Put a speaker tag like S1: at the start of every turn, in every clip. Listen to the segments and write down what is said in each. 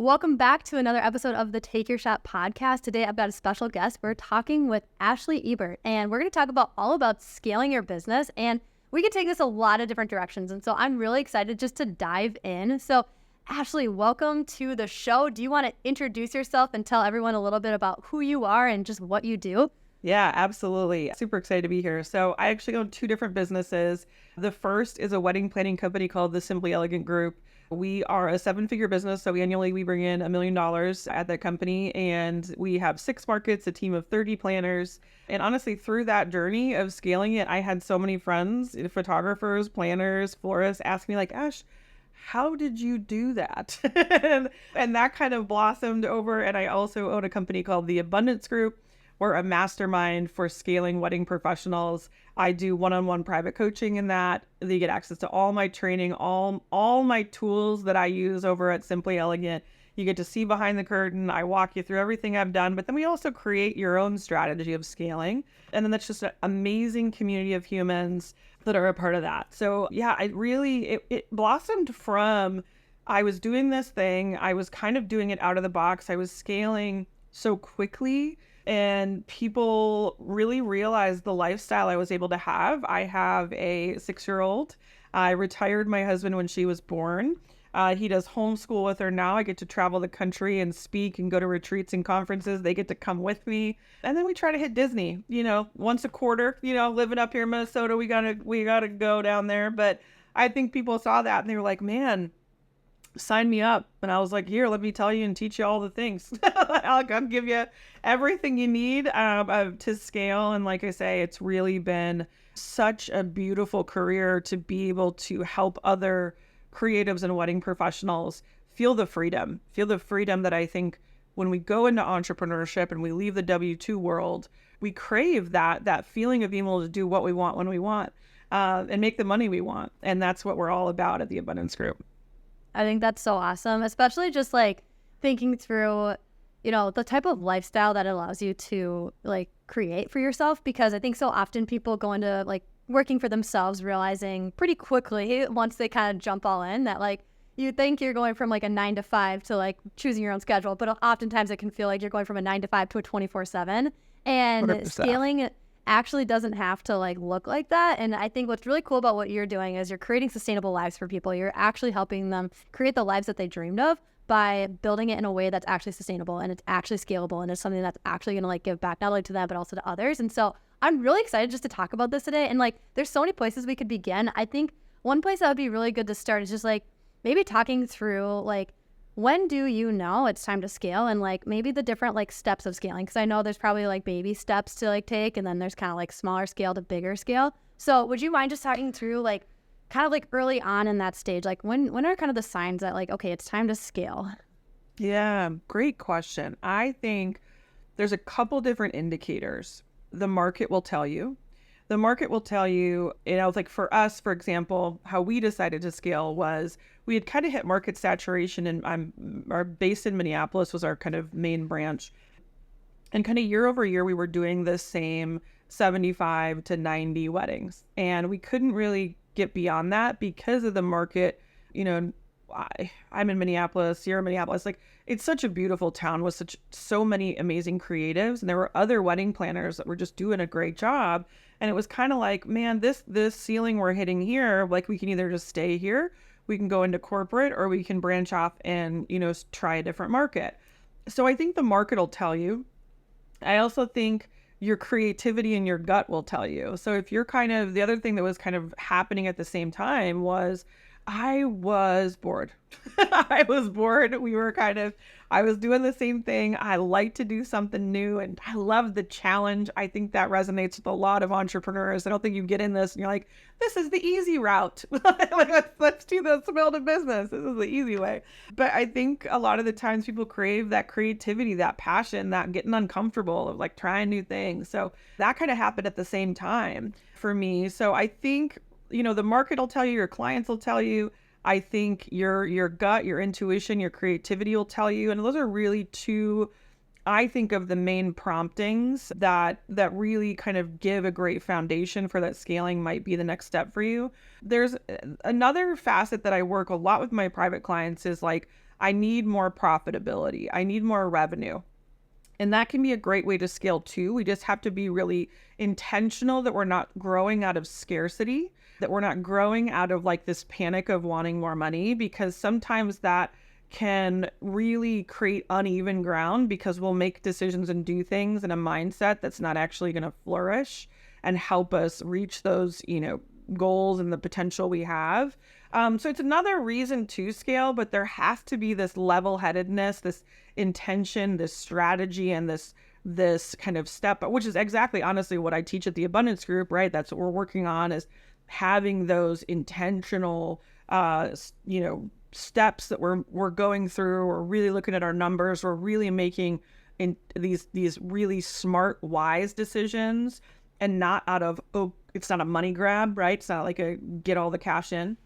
S1: Welcome back to another episode of the Take Your Shot podcast. Today, I've got a special guest. We're talking with Ashley Ebert, and we're going to talk all about scaling your business. And we can take this a lot of different directions. And so I'm really excited just to dive in. So Ashley, welcome to the show. Do you want to introduce yourself and tell everyone a little bit about who you are and just what you do?
S2: Yeah, absolutely. Super excited to be here. So I actually own two different businesses. The first is a wedding planning company called the Simply Elegant Group. We are a 7-figure business, so annually we bring in $1 million at that company, and we have 6 markets, a team of 30 planners. And honestly, through that journey of scaling it, I had so many friends, photographers, planners, florists, ask me like, Ash, how did you do that? and that kind of blossomed over. And I also own a company called the Abundance Group. We're a mastermind for scaling wedding professionals. I do one-on-one private coaching in that. You get access to all my training, all my tools that I use over at Simply Elegant. You get to see behind the curtain. I walk you through everything I've done, but then we also create your own strategy of scaling. And then that's just an amazing community of humans that are a part of that. So yeah, it blossomed from, I was doing this thing. I was kind of doing it out of the box. I was scaling so quickly, and people really realized the lifestyle I was able to have. I have a 6-year-old. I retired my husband when she was born. He does homeschool with her now. I get to travel the country and speak and go to retreats and conferences. They get to come with me. And then we try to hit Disney, once a quarter, living up here in Minnesota, we gotta go down there. But I think people saw that and they were like, man, sign me up. And I was like, here, let me tell you and teach you all the things. I'll give you everything you need to scale. And like I say, it's really been such a beautiful career to be able to help other creatives and wedding professionals feel the freedom that I think when we go into entrepreneurship and we leave the W-2 world, we crave that feeling of being able to do what we want when we want and make the money we want. And that's what we're all about at the Abundance Group.
S1: I think that's so awesome, especially just like thinking through, the type of lifestyle that allows you to like create for yourself, because I think so often people go into like working for themselves, realizing pretty quickly once they kind of jump all in that like you think you're going from like a 9 to 5 to like choosing your own schedule, but oftentimes it can feel like you're going from a 9 to 5 to a 24/7, and
S2: 100%.
S1: Scaling actually doesn't have to like look like that. And I think what's really cool about what you're doing is you're creating sustainable lives for people. You're actually helping them create the lives that they dreamed of by building it in a way that's actually sustainable and it's actually scalable, and it's something that's actually going to like give back not only to them but also to others. And so I'm really excited just to talk about this today. And like there's so many places we could begin. I think one place that would be really good to start is just like maybe talking through like, when do you know it's time to scale, and like maybe the different like steps of scaling? Because I know there's probably like baby steps to like take, and then there's kind of like smaller scale to bigger scale. So would you mind just talking through like kind of like early on in that stage, like when are kind of the signs that like, okay, it's time to scale?
S2: Yeah, great question. I think there's a couple different indicators. The market will tell you. The market will tell you, like for us, for example, how we decided to scale was we had kind of hit market saturation, and our base in Minneapolis was our kind of main branch. And kind of year over year, we were doing the same 75 to 90 weddings. And we couldn't really get beyond that because of the market. I'm in Minneapolis, you're in Minneapolis. Like, it's such a beautiful town with so many amazing creatives. And there were other wedding planners that were just doing a great job. And it was kind of like, man, this ceiling we're hitting here, like we can either just stay here, we can go into corporate, or we can branch off and, try a different market. So I think the market will tell you. I also think your creativity and your gut will tell you. So if you're the other thing that was kind of happening at the same time was I was bored. I was bored. I was doing the same thing. I like to do something new, and I love the challenge. I think that resonates with a lot of entrepreneurs. I don't think you get in this and you're like, this is the easy route. Like, let's build a business. This is the easy way. But I think a lot of the times people crave that creativity, that passion, that getting uncomfortable of like trying new things. So that kind of happened at the same time for me. So I think the market will tell you, your clients will tell you. I think your gut, your intuition, your creativity will tell you. And those are really two, I think, of the main promptings that really kind of give a great foundation for that scaling might be the next step for you. There's another facet that I work a lot with my private clients is like, I need more profitability. I need more revenue. And that can be a great way to scale too. We just have to be really intentional that we're not growing out of scarcity, that we're not growing out of like this panic of wanting more money, because sometimes that can really create uneven ground because we'll make decisions and do things in a mindset that's not actually going to flourish and help us reach those, goals and the potential we have. So it's another reason to scale, but there has to be this level-headedness, this intention, this strategy, and this kind of step, which is exactly honestly what I teach at the Abundance Group, right? That's what we're working on, is having those intentional, steps that we're going through. We're really looking at our numbers. We're really making in these really smart, wise decisions, and not out of, oh, it's not a money grab, right? It's not like a get all the cash in.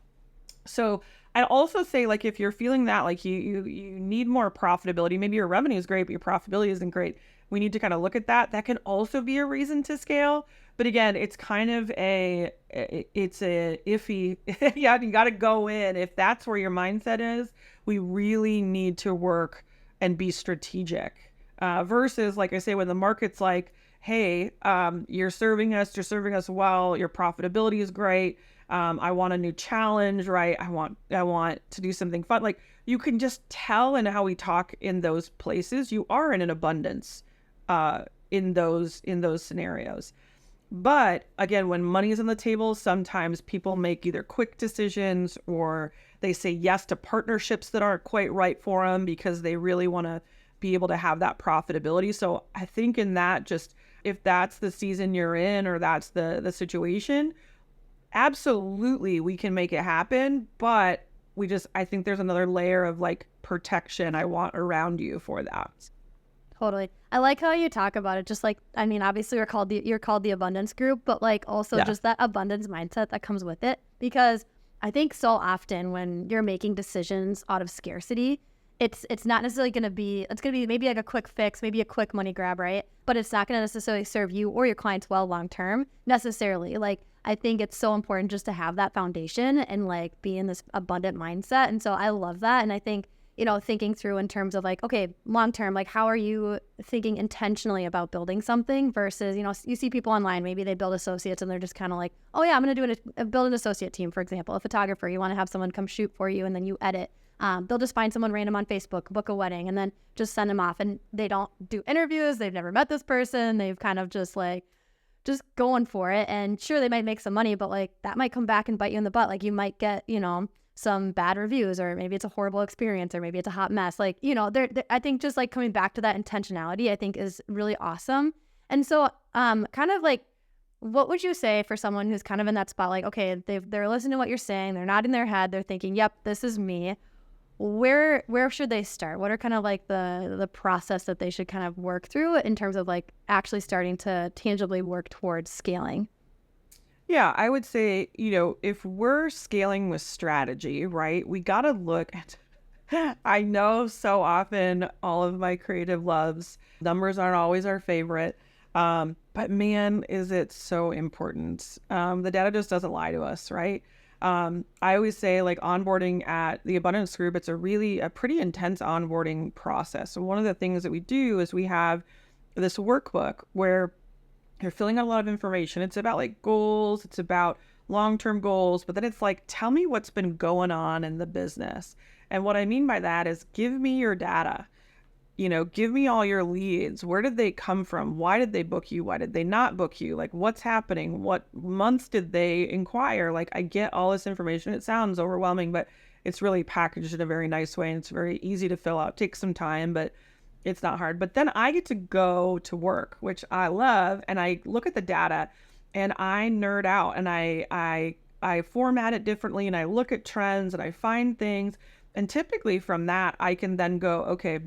S2: So I also say, like, if you're feeling that, like you need more profitability, maybe your revenue is great, but your profitability isn't great. We need to kind of look at that. That can also be a reason to scale. But again, it's kind of it's a iffy, yeah, you got to go in. If that's where your mindset is, we really need to work and be strategic, versus, like I say, when the market's like, hey, you're serving us well, your profitability is great. I want a new challenge, right? I want to do something fun. Like, you can just tell in how we talk in those places, you are in an abundance, in those scenarios. But again, when money is on the table, sometimes people make either quick decisions or they say yes to partnerships that aren't quite right for them because they really want to be able to have that profitability. So I think in that, just if that's the season you're in or that's the situation, absolutely we can make it happen. But I think there's another layer of like protection I want around you for that.
S1: Totally. I like how you talk about it. Just like, I mean, obviously you're called the Abundance Group, but like also just that abundance mindset that comes with it. Because I think so often when you're making decisions out of scarcity, it's not necessarily going to be, it's going to be maybe like a quick fix, maybe a quick money grab, right? But it's not going to necessarily serve you or your clients well long term necessarily. Like, I think it's so important just to have that foundation and like be in this abundant mindset. And so I love that. And I think, thinking through in terms of like, okay, long term, like how are you thinking intentionally about building something versus, you see people online, maybe they build associates and they're just kind of like, oh yeah, I'm going to build an associate team, for example, a photographer. You want to have someone come shoot for you and then you edit. They'll just find someone random on Facebook, book a wedding, and then just send them off. And they don't do interviews. They've never met this person. They've kind of just going for it. And sure, they might make some money, but like that might come back and bite you in the butt. Like you might get, some bad reviews, or maybe it's a horrible experience, or maybe it's a hot mess. Like, I think just like coming back to that intentionality, I think is really awesome. And so, kind of like, what would you say for someone who's kind of in that spot? Like, okay, they're listening to what you're saying. They're nodding their head. They're thinking, yep, this is me. Where should they start? What are kind of like the process that they should kind of work through in terms of like actually starting to tangibly work towards scaling?
S2: Yeah, I would say, if we're scaling with strategy, right, we got to look at, I know so often all of my creative loves, numbers aren't always our favorite, but man, is it so important. The data just doesn't lie to us, right? I always say, like, onboarding at the Abundance Group, it's a pretty intense onboarding process. So one of the things that we do is we have this workbook where you're filling out a lot of information. It's about like goals, it's about long-term goals, but then it's like, tell me what's been going on in the business. And what I mean by that is, give me your data. Give me all your leads. Where did they come from? Why did they book you? Why did they not book you? Like, what's happening? What months did they inquire? Like, I get all this information. It sounds overwhelming, but it's really packaged in a very nice way. And it's very easy to fill out. It takes some time, but it's not hard. But then I get to go to work, which I love. And I look at the data and I nerd out and I format it differently, and I look at trends and I find things. And typically from that, I can then go, okay,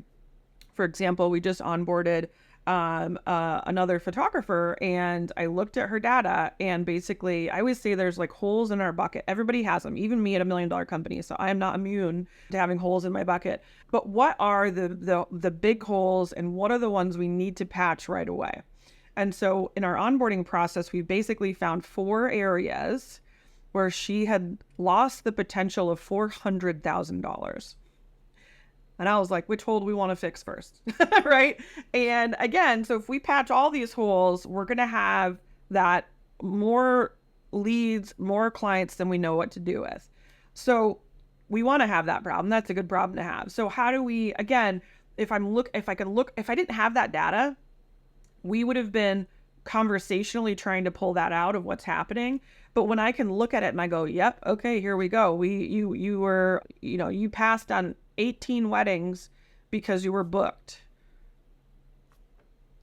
S2: for example, we just onboarded another photographer, and I looked at her data, and basically I always say there's like holes in our bucket. Everybody has them, even me at $1 million company. So I am not immune to having holes in my bucket. But what are the big holes, and what are the ones we need to patch right away? And so in our onboarding process, we basically found 4 areas where she had lost the potential of $400,000. And I was like, which hole do we want to fix first? Right. And again, so if we patch all these holes, we're going to have that more leads, more clients than we know what to do with. So we want to have that problem. That's a good problem to have. So how do we, again, if I didn't have that data, we would have been conversationally trying to pull that out of what's happening. But when I can look at it and I go, yep, okay, here we go. You passed on 18 weddings because you were booked.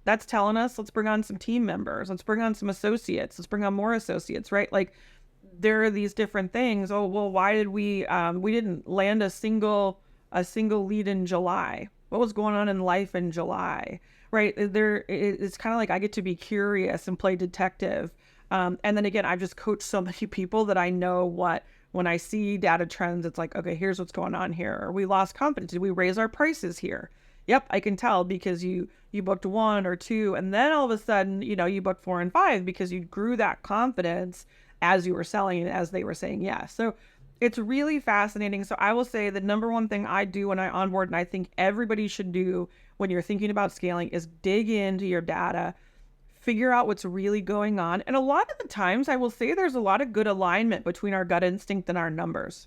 S2: That's telling us, let's bring on some team members. Let's bring on some associates. Let's bring on more associates, right? Like there are these different things. Oh, well, why did we didn't land a single lead in July? What was going on in life in July? Right. It's kind of like I get to be curious and play detective. And then again, I've just coached so many people that I know when I see data trends, it's like, okay, here's what's going on here. Or we lost confidence. Did we raise our prices here? Yep, I can tell because you booked 1 or 2. And then all of a sudden, you booked 4 and 5 because you grew that confidence as you were selling and as they were saying yes. So it's really fascinating. So I will say the number one thing I do when I onboard, and I think everybody should do when you're thinking about scaling, is dig into your data, figure out what's really going on. And a lot of the times I will say there's a lot of good alignment between our gut instinct and our numbers.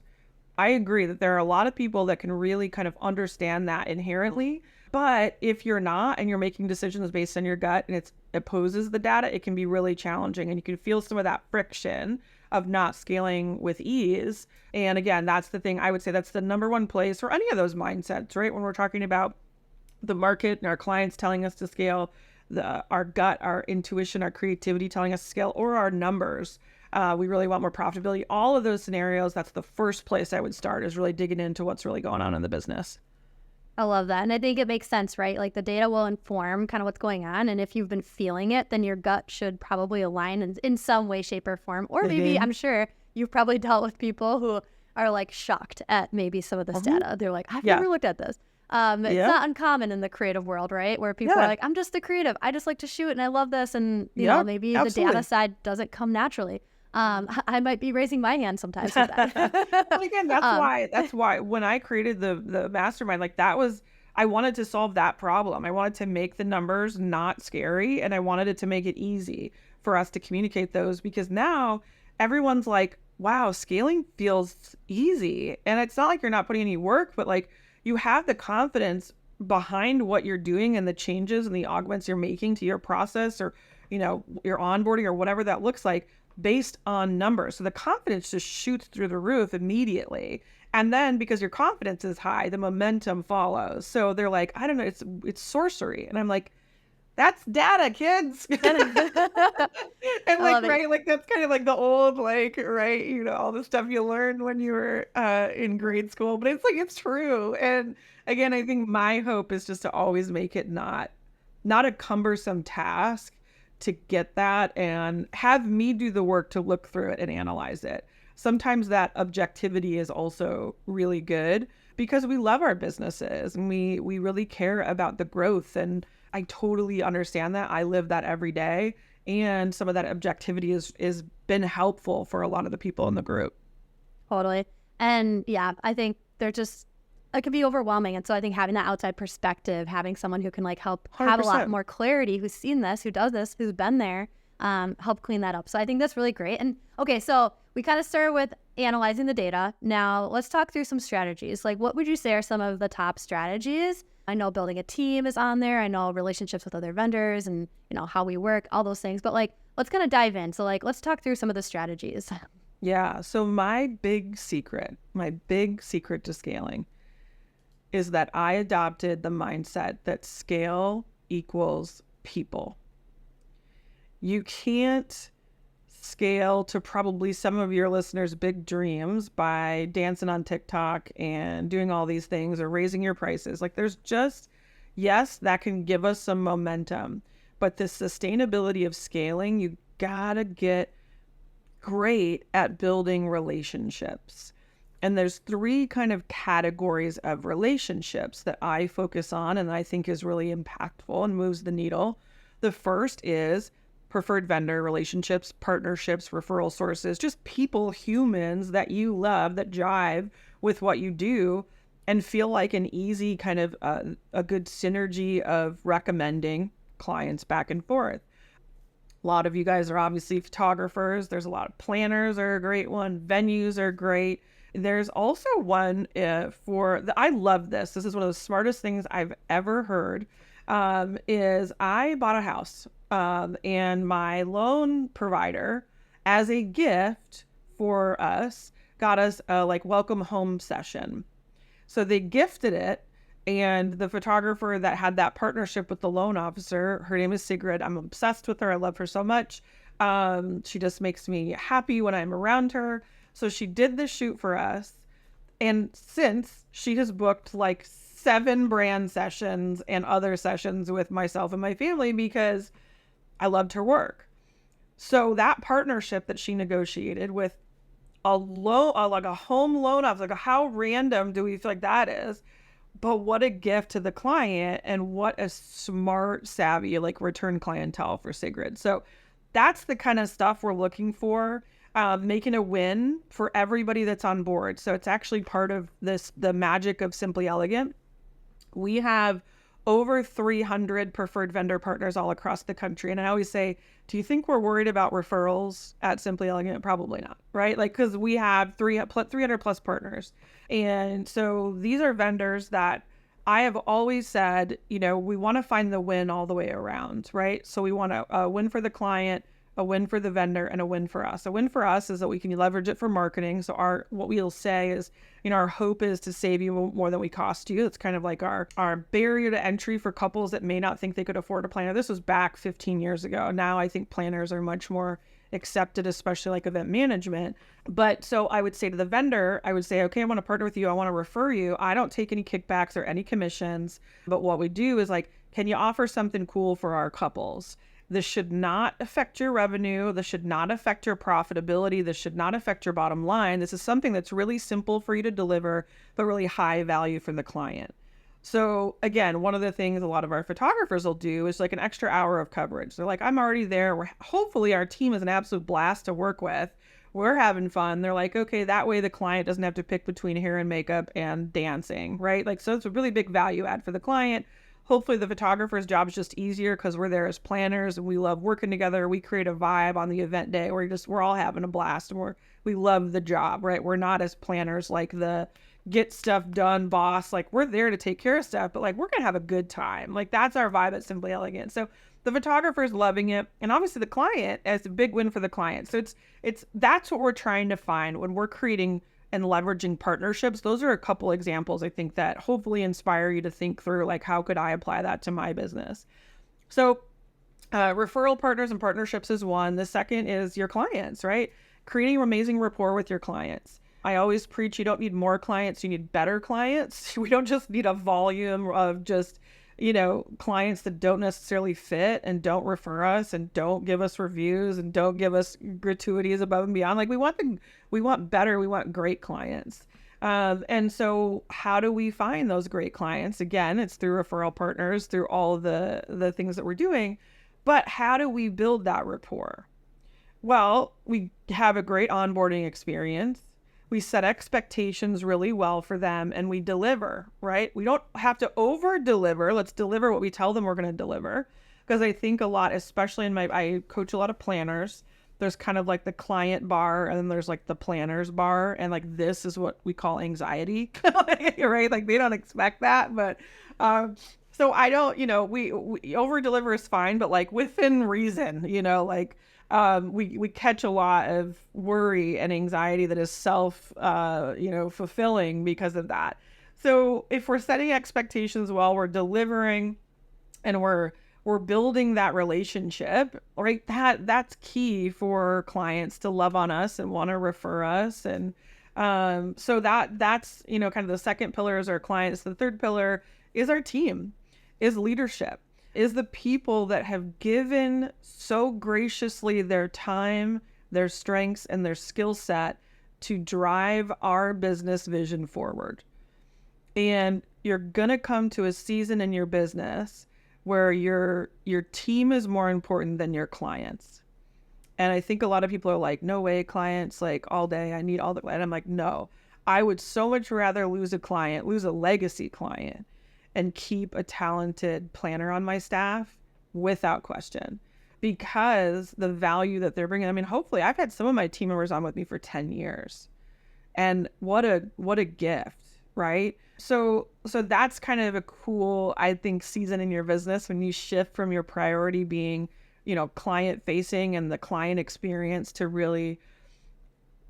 S2: I agree that there are a lot of people that can really kind of understand that inherently. But if you're not and you're making decisions based on your gut and it opposes the data, it can be really challenging. And you can feel some of that friction of not scaling with ease. And again, that's the thing. I would say that's the number one place for any of those mindsets, right? When we're talking about the market and our clients telling us to scale, our gut, our intuition, our creativity telling us to scale, or our numbers. We really want more profitability. All of those scenarios, that's the first place I would start, is really digging into what's really going on in the business.
S1: I love that. And I think it makes sense, right? Like the data will inform kind of what's going on. And if you've been feeling it, then your gut should probably align in some way, shape, or form. Or maybe, I'm sure you've probably dealt with people who are like shocked at maybe some of this data. They're like, I've never looked at this. It's not uncommon in the creative world, right? Where people are like, I'm just the creative. I just like to shoot and I love this. And, you know, maybe the data side doesn't come naturally. I might be raising my hand sometimes for that.
S2: But again, that's why when I created the mastermind, like I wanted to solve that problem. I wanted to make the numbers not scary, and I wanted it to make it easy for us to communicate those, because now everyone's like, wow, scaling feels easy. And it's not like you're not putting any work, but like you have the confidence behind what you're doing and the changes and the augments you're making to your process, or, your onboarding or whatever that looks like, based on numbers. So the confidence just shoots through the roof immediately. And then because your confidence is high, the momentum follows. So they're like, I don't know, it's sorcery. And I'm like, that's data, kids. And like, right, like that's kind of like the old, like, right, all the stuff you learned when you were in grade school. But it's like, it's true. And again, I think my hope is just to always make it not a cumbersome task to get that, and have me do the work to look through it and analyze it. Sometimes that objectivity is also really good because we love our businesses and we really care about the growth. And I totally understand that. I live that every day. And some of that objectivity is been helpful for a lot of the people in the group.
S1: Totally. And yeah, I think it can be overwhelming. And so I think having that outside perspective, having someone who can like help
S2: 100%.
S1: Have a lot more clarity, who's seen this, who does this, who's been there, help clean that up. So I think that's really great. And okay, so we kind of started with analyzing the data. Now let's talk through some strategies. Like, what would you say are some of the top strategies? I know building a team is on there. I know relationships with other vendors and, how we work, all those things. But like, let's kind of dive in. So like, let's talk through some of the strategies.
S2: Yeah. So my big secret to scaling is that I adopted the mindset that scale equals people. You can't scale to probably some of your listeners' big dreams by dancing on TikTok and doing all these things or raising your prices. Like yes, that can give us some momentum, but the sustainability of scaling, you gotta get great at building relationships. And there's 3 kind of categories of relationships that I focus on and I think is really impactful and moves the needle. The first is preferred vendor relationships, partnerships, referral sources, just people, humans that you love, that jive with what you do. and feel like an easy kind of a good synergy of recommending clients back and forth. A lot of you guys are obviously photographers. There's a lot of planners are a great one. Venues are great. There's also one I love this. This is one of the smartest things I've ever heard. Is I bought a house, and my loan provider, as a gift for us, got us a like welcome home session. So they gifted it, and the photographer that had that partnership with the loan officer, her name is Sigrid. I'm obsessed with her. I love her so much. She just makes me happy when I'm around her. So she did this shoot for us. And since she has booked like 7 brand sessions and other sessions with myself and my family because I loved her work. So that partnership that she negotiated with a loan, like a home loan officer, like how random do we feel like that is? But what a gift to the client, and what a smart, savvy, like return clientele for Sigrid. So that's the kind of stuff we're looking for, making a win for everybody that's on board. So it's actually part of the magic of Simply Elegant. We have over 300 preferred vendor partners all across the country. And I always say, do you think we're worried about referrals at Simply Elegant? Probably not, right? Like, because we have 300 plus partners. And so these are vendors that I have always said, we want to find the win all the way around, right? So we want a win for the client, a win for the vendor, and a win for us. A win for us is that we can leverage it for marketing. So what we'll say is, our hope is to save you more than we cost you. It's kind of like our barrier to entry for couples that may not think they could afford a planner. This was back 15 years ago. Now I think planners are much more accepted, especially like event management. But so I would say to the vendor, I would say, okay, I want to partner with you. I want to refer you. I don't take any kickbacks or any commissions. But what we do is like, can you offer something cool for our couples? This should not affect your revenue. This should not affect your profitability. This should not affect your bottom line. This is something that's really simple for you to deliver, but really high value for the client. So again, one of the things a lot of our photographers will do is like an extra hour of coverage. They're like, I'm already there. Hopefully our team is an absolute blast to work with. We're having fun. They're like, okay, that way the client doesn't have to pick between hair and makeup and dancing, right? Like, so it's a really big value add for the client. Hopefully the photographer's job is just easier because we're there as planners and we love working together. We create a vibe on the event day where we're all having a blast, and we love the job, right? We're not as planners like the get stuff done boss. Like, we're there to take care of stuff, but like, we're going to have a good time. Like, that's our vibe at Simply Elegant. So the photographer's loving it. And obviously the client is a big win for the client. So that's what we're trying to find when we're creating and leveraging partnerships. Those are a couple examples, I think, that hopefully inspire you to think through, like, how could I apply that to my business? So referral partners and partnerships is one. The second is your clients, right? Creating amazing rapport with your clients. I always preach, you don't need more clients, you need better clients. We don't just need a volume of just, clients that don't necessarily fit and don't refer us and don't give us reviews and don't give us gratuities above and beyond. Like, we want better, we want great clients. And so how do we find those great clients? Again, it's through referral partners, through all of the things that we're doing. But how do we build that rapport? Well, we have a great onboarding experience. We set expectations really well for them, and we deliver, right? We don't have to over deliver. Let's deliver what we tell them we're going to deliver. Because I think a lot, especially I coach a lot of planners. There's kind of like the client bar, and then there's like the planners bar. And like, this is what we call anxiety, right? Like, they don't expect that. But, so I don't, we over deliver is fine, but like within reason, we catch a lot of worry and anxiety that is fulfilling because of that. So if we're setting expectations well, we're delivering, and we're building that relationship, right? That's key for clients to love on us and want to refer us. And so that's kind of the second pillar is our clients. The third pillar is our team, is leadership. Is the people that have given so graciously their time, their strengths, and their skill set to drive our business vision forward. And you're going to come to a season in your business where your team is more important than your clients. And I think a lot of people are like, no way, clients, like all day, I need all the, and I'm like, no, I would so much rather lose a client, lose a legacy client, and keep a talented planner on my staff without question, because the value that they're bringing. I mean, hopefully I've had some of my team members on with me for 10 years, and what a gift, right? So that's kind of a cool, I think, season in your business when you shift from your priority being, client facing and the client experience to really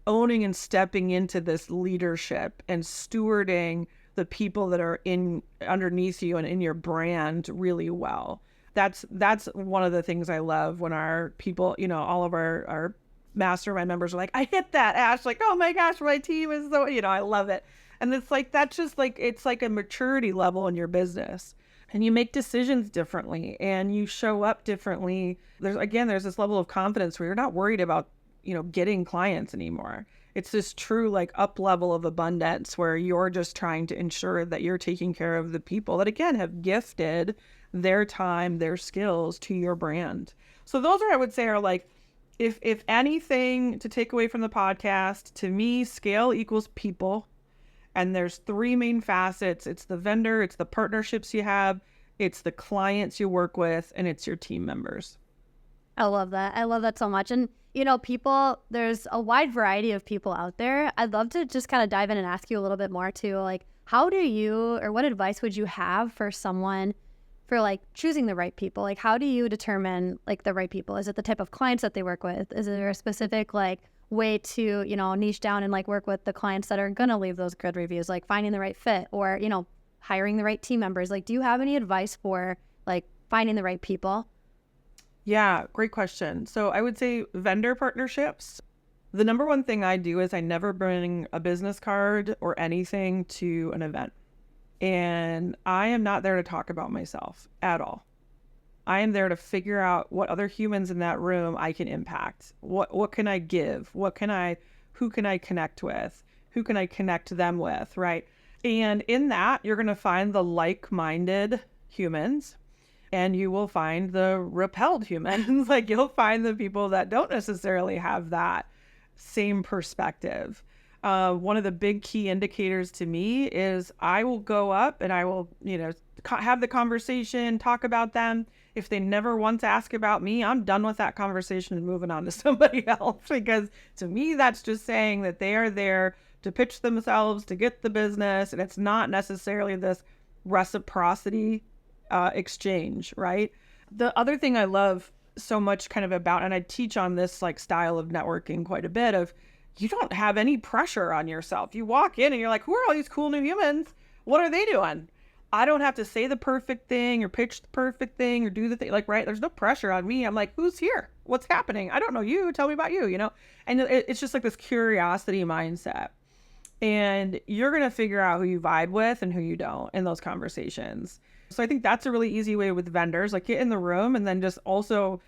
S2: owning and stepping into this leadership and stewarding the people that are in underneath you and in your brand really well. That's one of the things I love when our people, all of our mastermind members are like, I hit that, Ash. Like, oh my gosh, my team is so, I love it. And it's like, that's just like, it's like a maturity level in your business. And you make decisions differently and you show up differently. There's this level of confidence where you're not worried about, getting clients anymore. It's this true like up level of abundance where you're just trying to ensure that you're taking care of the people that, again, have gifted their time, their skills to your brand. So those are, I would say, are like, if anything to take away from the podcast, to me, scale equals people. And there's three main facets. It's the vendor, it's the partnerships you have, it's the clients you work with, and it's your team members.
S1: I love that. I love that so much. And, people, there's a wide variety of people out there. I'd love to just kind of dive in and ask you a little bit more too, like, how do you, or what advice would you have for someone for like choosing the right people? Like, how do you determine like the right people? Is it the type of clients that they work with? Is there a specific like way to, niche down and like work with the clients that are going to leave those good reviews, like finding the right fit or, hiring the right team members? Like, do you have any advice for like finding the right people?
S2: Yeah, great question. So I would say vendor partnerships. The number one thing I do is I never bring a business card or anything to an event. And I am not there to talk about myself at all. I am there to figure out what other humans in that room I can impact. What can I give? Who can I connect with? Who can I connect them with, right? And in that, you're going to find the like-minded humans and you will find the repelled humans. Like, you'll find the people that don't necessarily have that same perspective. One of the big key indicators to me is I will go up and I will, have the conversation, talk about them. If they never once ask about me, I'm done with that conversation and moving on to somebody else, because to me, that's just saying that they are there to pitch themselves, to get the business. And it's not necessarily this reciprocity exchange, right? The other thing I love so much kind of about, and I teach on this like style of networking quite a bit, of you don't have any pressure on yourself. You walk in and you're like, who are all these cool new humans? What are they doing? I don't have to say the perfect thing or pitch the perfect thing or do the thing, like, right? There's no pressure on me. I'm like, who's here? What's happening? I don't know you. Tell me about you, And it's just like this curiosity mindset. And you're going to figure out who you vibe with and who you don't in those conversations. So I think that's a really easy way with vendors, like get in the room and then just also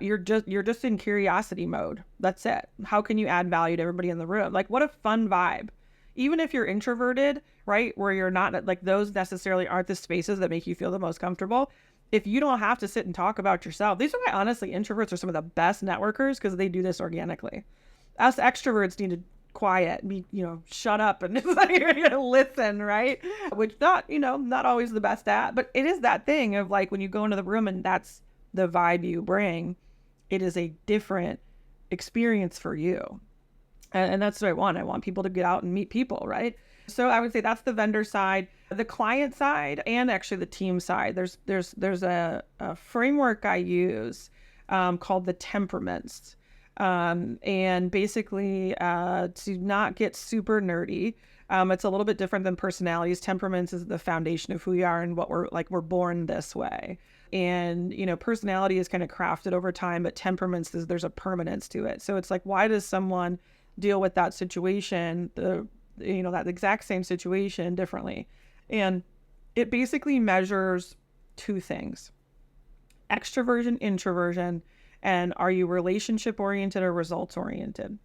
S2: you're just in curiosity mode. That's it. How can you add value to everybody in the room? Like, what a fun vibe. Even if you're introverted, right, where you're not, like, those necessarily aren't the spaces that make you feel the most comfortable. If you don't have to sit and talk about yourself, these are why, honestly, introverts are some of the best networkers, because they do this organically. Us extroverts need to quiet, be, shut up and listen, right? Which not always the best at, but it is that thing of like, when you go into the room and that's the vibe you bring, it is a different experience for you. And that's what I want. I want people to get out and meet people, right? So I would say that's the vendor side. The client side, and actually the team side, there's a framework I use called the temperaments. And basically, to not get super nerdy, it's a little bit different than personalities. Temperaments is the foundation of who we are and what we're born this way. And, personality is kind of crafted over time, but temperaments, there's a permanence to it. So it's like, why does someone deal with that situation, that exact same situation differently? And it basically measures two things: extroversion, introversion, and are you relationship oriented or results oriented?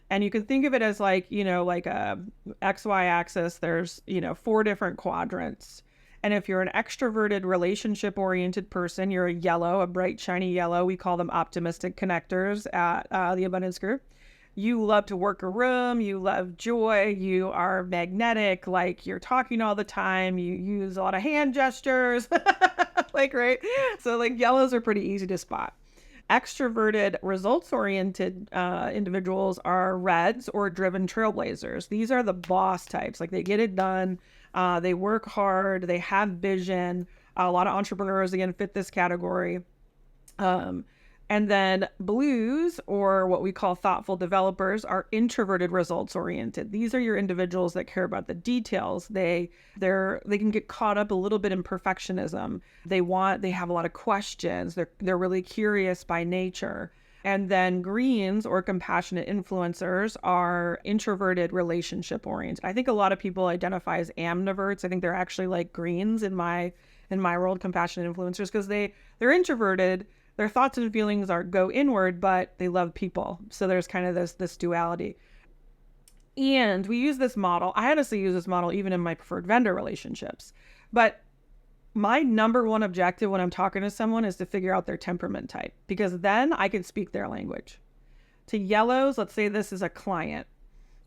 S2: And you can think of it as like, like a XY axis, there's, 4 different quadrants. And if you're an extroverted relationship oriented person, you're a bright, shiny yellow. We call them optimistic connectors at the Abundance Group. you love to work a room, you love joy, you are magnetic, like you're talking all the time, you use a lot of hand gestures, like, right? So, like, yellows are pretty easy to spot. Extroverted, results oriented individuals are reds or driven trailblazers. These are the boss types. Like, they get it done, they work hard, they have vision. A lot of entrepreneurs, again, fit this category. Um, and then blues, or what we call thoughtful developers, are introverted, results oriented. These are your individuals that care about the details. They can get caught up a little bit in perfectionism. They have a lot of questions. They're really curious by nature. And then greens, or compassionate influencers, are introverted, relationship oriented. I think a lot of people identify as ambiverts. I think they're actually like greens in my world, compassionate influencers, because they're introverted. Their thoughts and feelings go inward, but they love people. So there's kind of this duality. And we use this model. I honestly use this model even in my preferred vendor relationships. But my number one objective when I'm talking to someone is to figure out their temperament type, because then I can speak their language. To yellows, let's say this is a client.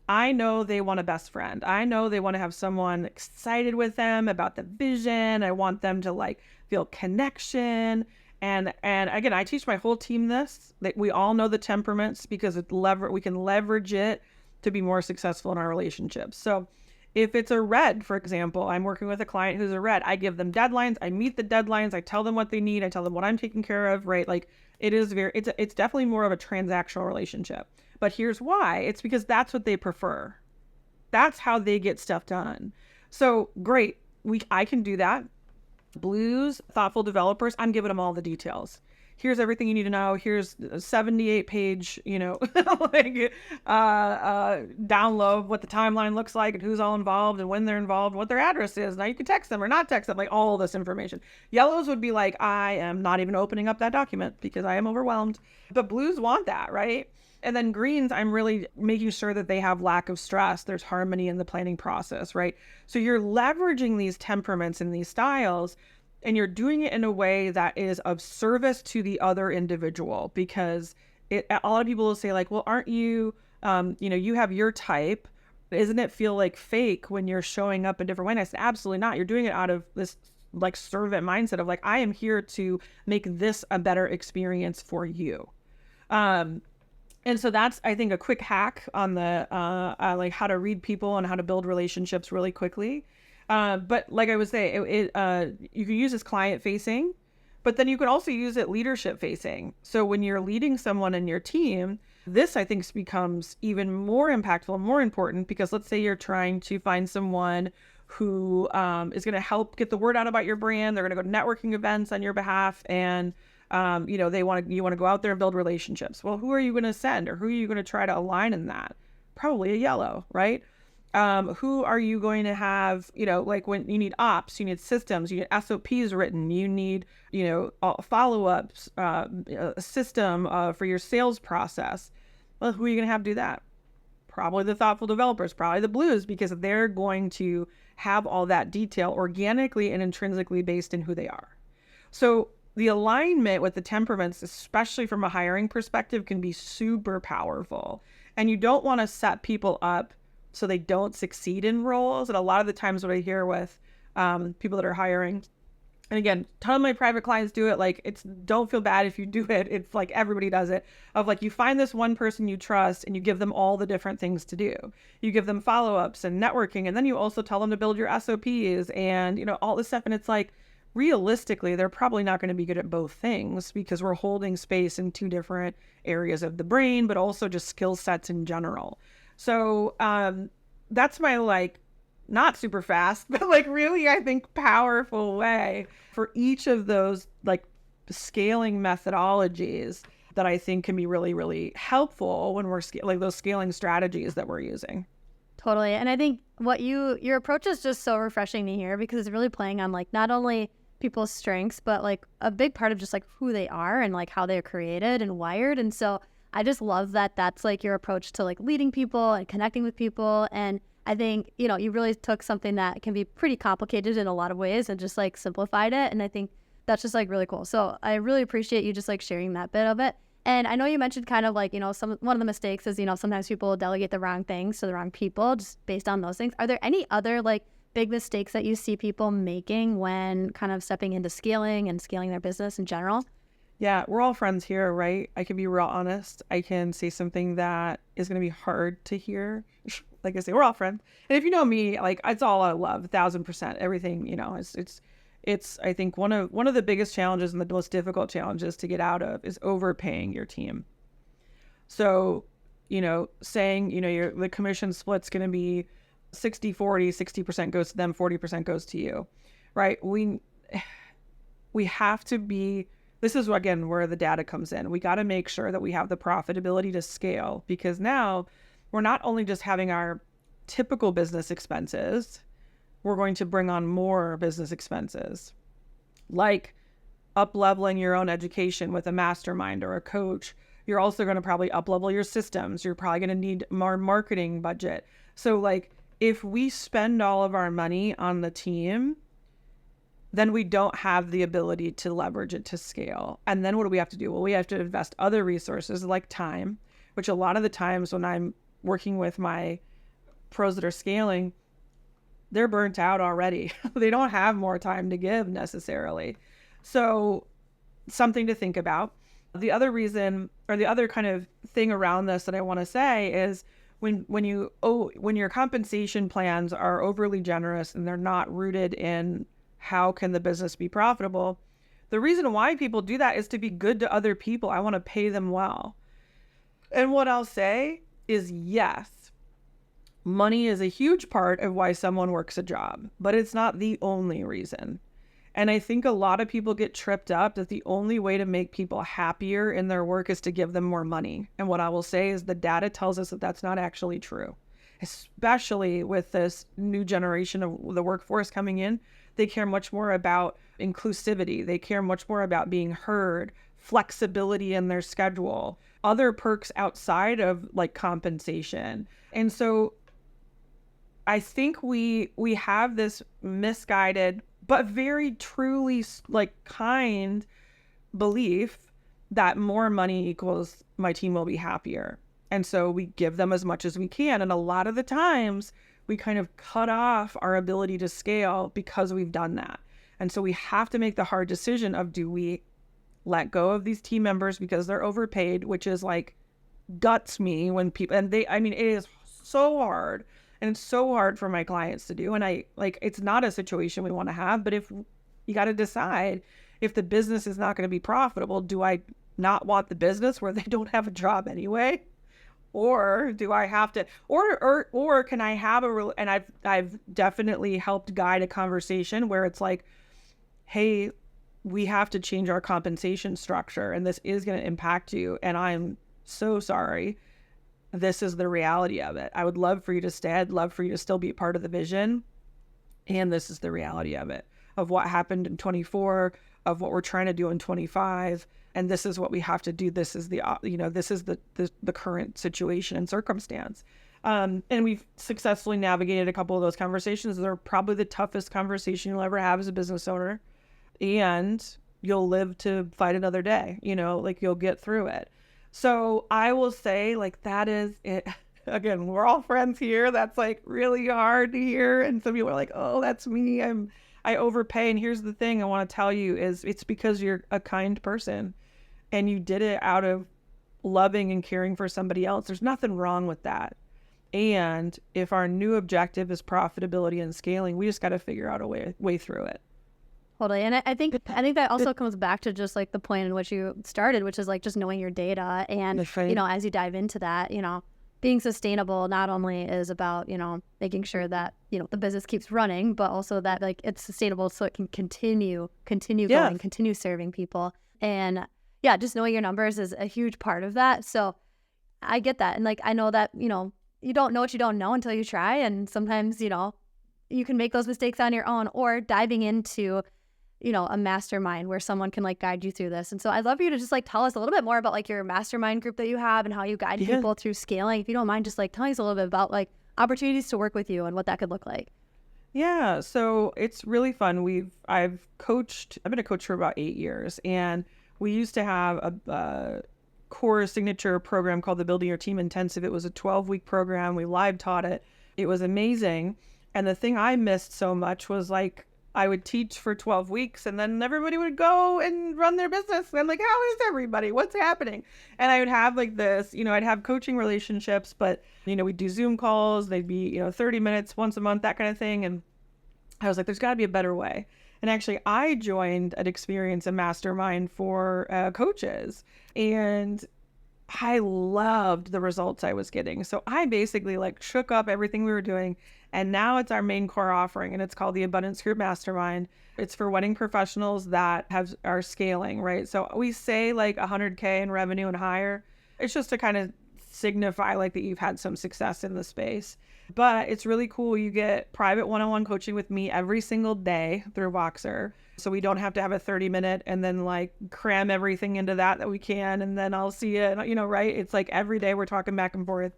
S2: I know they want a best friend. I know they want to have someone excited with them about the vision. I want them to like feel connection. And again, I teach my whole team this, that we all know the temperaments, because we can leverage it to be more successful in our relationships. So if it's a red, for example, I'm working with a client who's a red, I give them deadlines, I meet the deadlines, I tell them what they need, I tell them what I'm taking care of, right? Like, it's definitely more of a transactional relationship. But here's why. It's because that's what they prefer. That's how they get stuff done. So great. I can do that. Blues, thoughtful developers, I'm giving them all the details. Here's everything you need to know. Here's a 78-page, like download what the timeline looks like and who's all involved and when they're involved, what their address is. Now you can text them or not text them, like all this information. Yellows would be like, I am not even opening up that document because I am overwhelmed. But blues want that, right? And then greens, I'm really making sure that they have lack of stress. There's harmony in the planning process, right? So you're leveraging these temperaments and these styles, and you're doing it in a way that is of service to the other individual, because a lot of people will say like, well, aren't you, you have your type. Isn't it feel like fake when you're showing up a different way? And I said, absolutely not. You're doing it out of this like servant mindset of like, I am here to make this a better experience for you. And so that's, I think, a quick hack on the like how to read people and how to build relationships really quickly. But like I was saying, you can use this client facing, but then you can also use it leadership facing. So when you're leading someone in your team, this I think becomes even more impactful and more important, because let's say you're trying to find someone who is going to help get the word out about your brand. They're going to go to networking events on your behalf, and you want to go out there and build relationships. Well, who are you going to send, or who are you going to try to align in that? Probably a yellow, right? Who are you going to have, like when you need ops, you need systems, you need SOPs written, you need, follow-ups, a system for your sales process. Well, who are you going to have do that? Probably the thoughtful developers, probably the blues, because they're going to have all that detail organically and intrinsically based in who they are. So the alignment with the temperaments, especially from a hiring perspective, can be super powerful. And you don't want to set people up so they don't succeed in roles. And a lot of the times what I hear with people that are hiring, and again, a ton of my private clients do it, like, don't feel bad if you do it. It's like everybody does it, of like, you find this one person you trust and you give them all the different things to do. You give them follow-ups and networking, and then you also tell them to build your SOPs and, all this stuff. And it's like, realistically, they're probably not going to be good at both things, because we're holding space in two different areas of the brain, but also just skill sets in general. So that's my like not super fast, but like really, I think, powerful way for each of those like scaling methodologies that I think can be really, really helpful when we're like those scaling strategies that we're using.
S1: Totally. And I think your approach is just so refreshing to hear, because it's really playing on like not only people's strengths, but like a big part of just like who they are and like how they're created and wired. And so I just love that that's like your approach to like leading people and connecting with people. And I think, you really took something that can be pretty complicated in a lot of ways and just like simplified it. And I think that's just like really cool. So I really appreciate you just like sharing that bit of it. And I know you mentioned kind of like, one of the mistakes is, sometimes people delegate the wrong things to the wrong people just based on those things. Are there any other like big mistakes that you see people making when kind of stepping into scaling and scaling their business in general?
S2: Yeah, we're all friends here, right? I can be real honest. I can say something that is going to be hard to hear. Like I say, we're all friends. And if you know me, like it's all out of love, 1,000%. Everything, it's. I think one of the biggest challenges and the most difficult challenges to get out of is overpaying your team. So, saying, the commission split's going to be 60-40, 60% goes to them, 40% goes to you, right? We have to be, this is again where the data comes in. We got to make sure that we have the profitability to scale, because now we're not only just having our typical business expenses, we're going to bring on more business expenses, like up leveling your own education with a mastermind or a coach. You're also going to probably up level your systems. You're probably going to need more marketing budget. So like if we spend all of our money on the team, then we don't have the ability to leverage it to scale. And then what do we have to do? Well, we have to invest other resources like time, which a lot of the times when I'm working with my pros that are scaling, they're burnt out already. They don't have more time to give necessarily. So something to think about. The other reason, or the other kind of thing around this that I want to say is when your compensation plans are overly generous and they're not rooted in how can the business be profitable, the reason why people do that is to be good to other people. I want to pay them well. And what I'll say is, yes, money is a huge part of why someone works a job, but it's not the only reason. And I think a lot of people get tripped up that the only way to make people happier in their work is to give them more money. And what I will say is the data tells us that that's not actually true, especially with this new generation of the workforce coming in. They care much more about inclusivity. They care much more about being heard, flexibility in their schedule, other perks outside of like compensation. And so I think we have this misguided but very truly like kind belief that more money equals my team will be happier. And so we give them as much as we can. And a lot of the times we kind of cut off our ability to scale because we've done that. And so we have to make the hard decision of, do we let go of these team members because they're overpaid, which is like guts me when people, and it is so hard. And it's so hard for my clients to do. And it's not a situation we want to have, but if you got to decide, if the business is not going to be profitable, do I not want the business where they don't have a job anyway? Or do I have to, or can I have and I've definitely helped guide a conversation where it's like, hey, we have to change our compensation structure and this is going to impact you. And I'm so sorry. This is the reality of it. I would love for you to stay. I'd love for you to still be part of the vision. And this is the reality of it, of what happened in 24, of what we're trying to do in 25. And this is what we have to do. This is this is the current situation and circumstance. And we've successfully navigated a couple of those conversations. They're probably the toughest conversation you'll ever have as a business owner. And you'll live to fight another day, you'll get through it. So I will say, like, that is it. Again, we're all friends here. That's like really hard to hear. And some people are like, oh, that's me. I overpay. And here's the thing I want to tell you is it's because you're a kind person and you did it out of loving and caring for somebody else. There's nothing wrong with that. And if our new objective is profitability and scaling, we just got to figure out a way through it.
S1: Totally. And I think that also comes back to just like the point in which you started, which is like just knowing your data. And, as you dive into that, being sustainable not only is about, making sure that, the business keeps running, but also that like it's sustainable so it can continue going, continue serving people. And yeah, just knowing your numbers is a huge part of that. So I get that. And like, I know that, you don't know what you don't know until you try. And sometimes, you can make those mistakes on your own, or diving into a mastermind where someone can like guide you through this. And so I'd love for you to just like tell us a little bit more about like your mastermind group that you have and how you guide people through scaling. If you don't mind, just like telling us a little bit about like opportunities to work with you and what that could look like.
S2: Yeah. So it's really fun. I've been a coach for about 8 years, and we used to have a core signature program called the Building Your Team Intensive. It was a 12-week program. We live taught it. It was amazing. And the thing I missed so much was like, I would teach for 12 weeks and then everybody would go and run their business. And I'm like, how is everybody? What's happening? And I would have like this, I'd have coaching relationships, but, we'd do Zoom calls. They'd be, 30 minutes once a month, that kind of thing. And I was like, there's got to be a better way. And actually, I joined an experience, a mastermind for coaches. And I loved the results I was getting. So I basically like shook up everything we were doing. And now it's our main core offering, and it's called the Abundance Group Mastermind. It's for wedding professionals that are scaling, right? So we say like 100K in revenue and higher. It's just to kind of signify like that you've had some success in the space. But it's really cool. You get private one-on-one coaching with me every single day through Voxer. So we don't have to have a 30-minute and then like cram everything into that we can. And then I'll see you, right? It's like every day we're talking back and forth.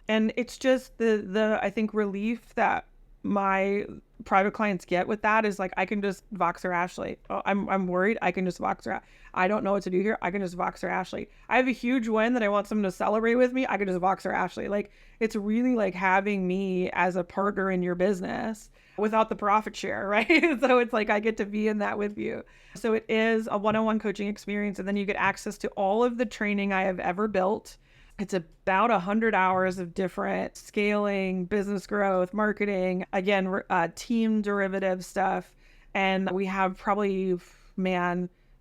S2: And it's just the I think relief that my private clients get with that is like, I can just Voxer Ashley. Oh, I'm worried. I can just Voxer. I don't know what to do here. I can just Voxer Ashley. I have a huge win that I want someone to celebrate with me. I can just Voxer Ashley. Like, it's really like having me as a partner in your business without the profit share, right? So it's like, I get to be in that with you. So it is a one-on-one coaching experience. And then you get access to all of the training I have ever built. It's about 100 hours of different scaling, business growth, marketing, again, team derivative stuff. And we have probably,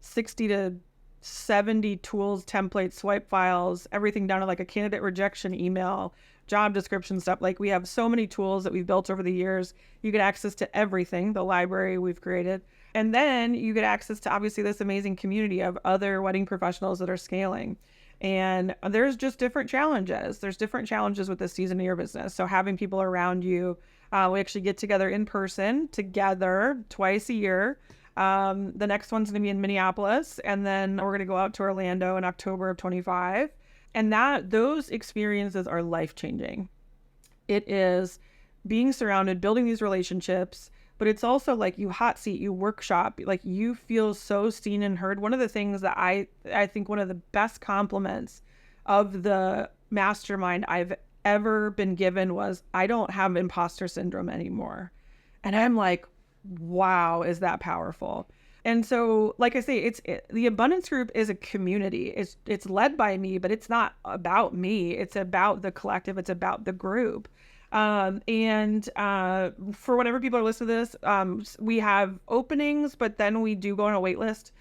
S2: 60 to 70 tools, templates, swipe files, everything down to like a candidate rejection email, job description stuff. Like, we have so many tools that we've built over the years. You get access to everything, the library we've created. And then you get access to obviously this amazing community of other wedding professionals that are scaling. And there's just different challenges. There's different challenges with this season of your business. So having people around you, we actually get together in person together twice a year. The next one's going to be in Minneapolis, and then we're going to go out to Orlando in October of 25. And those experiences are life-changing. It is being surrounded, building these relationships, but it's also like you hot seat, you workshop, like you feel so seen and heard. One of the things that I think one of the best compliments of the mastermind I've ever been given was, I don't have imposter syndrome anymore. And I'm like, wow, is that powerful? And so, like I say, the Abundance Group is a community. It's led by me, but it's not about me. It's about the collective. It's about the group. And for whenever people are listening to this, we have openings, but then we do go on a wait list,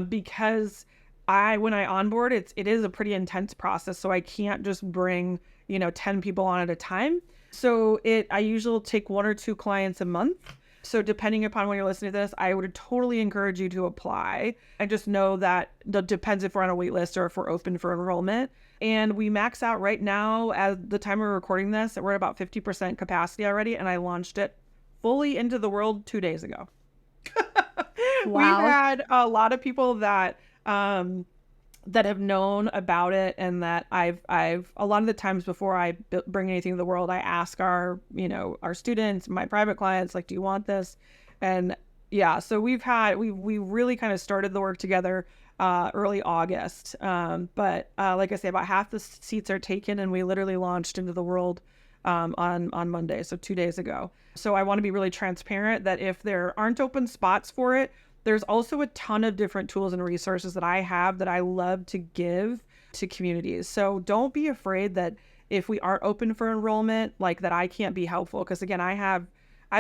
S2: because when I onboard, it is a pretty intense process. So I can't just bring, 10 people on at a time. So I usually take 1 or 2 clients a month. So depending upon when you're listening to this, I would totally encourage you to apply. And just know that it depends if we're on a wait list or if we're open for enrollment. And we max out right now, at the time we're recording this, we're at about 50% capacity already. And I launched it fully into the world 2 days ago.
S1: Wow.
S2: We've had a lot of people that have known about it, and that I've a lot of the times before I bring anything to the world, I ask our students, my private clients, like, do you want this? And yeah, so we really kind of started the work together early August. But like I say, about half the seats are taken, and we literally launched into the world on Monday, so 2 days ago. So I want to be really transparent that if there aren't open spots for it, there's also a ton of different tools and resources that I have that I love to give to communities. So don't be afraid that if we aren't open for enrollment, like that I can't be helpful. Because again, I've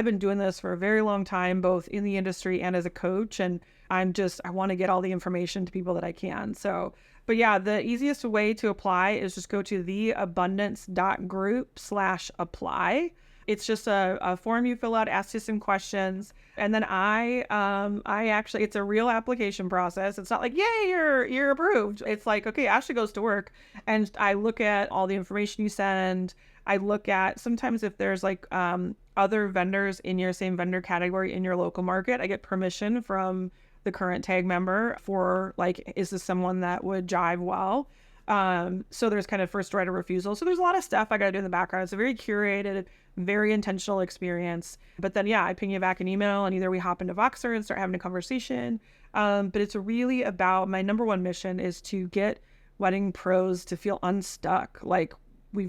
S2: been doing this for a very long time, both in the industry and as a coach. And I want to get all the information to people that I can. So, but yeah, the easiest way to apply is just go to theabundance.group/apply. It's just a form you fill out, asks you some questions. And then I actually, it's a real application process. It's not like, yay, you're approved. It's like, okay, Ashley goes to work, and I look at all the information you send. I look at sometimes if there's like other vendors in your same vendor category in your local market, I get permission from the current tag member for like, is this someone that would jive well? So there's kind of first right of refusal. So there's a lot of stuff I got to do in the background. It's a very curated, very intentional experience. But then, yeah, I ping you back an email, and either we hop into Voxer and start having a conversation. But it's really about, my number one mission is to get wedding pros to feel unstuck. Like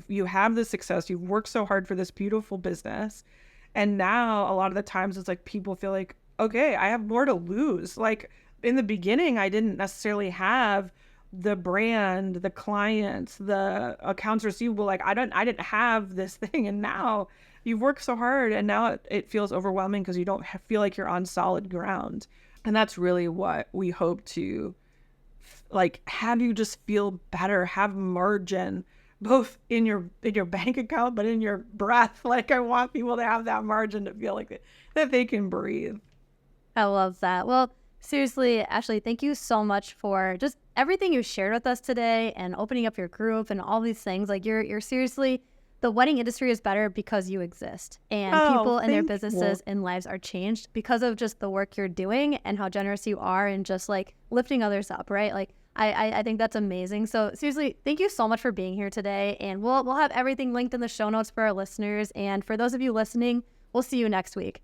S2: you have this success, you've worked so hard for this beautiful business. And now a lot of the times it's like people feel like, okay, I have more to lose. Like in the beginning, I didn't necessarily have the brand, the clients, the accounts receivable. Like I didn't have this thing. And now you've worked so hard and now it feels overwhelming because you don't feel like you're on solid ground. And that's really what we hope to like have you just feel better, have margin both in your bank account but in your breath. Like I want people to have that margin to feel like that they can breathe.
S1: I love that. Well, seriously, Ashley, thank you so much for just everything you shared with us today and opening up your group and all these things. Like you're seriously, the wedding industry is better because you exist, and people and their businesses and lives are changed because of just the work you're doing and how generous you are and just like lifting others up, right? Like I think that's amazing. So seriously, thank you so much for being here today. And we'll have everything linked in the show notes for our listeners. And for those of you listening, we'll see you next week.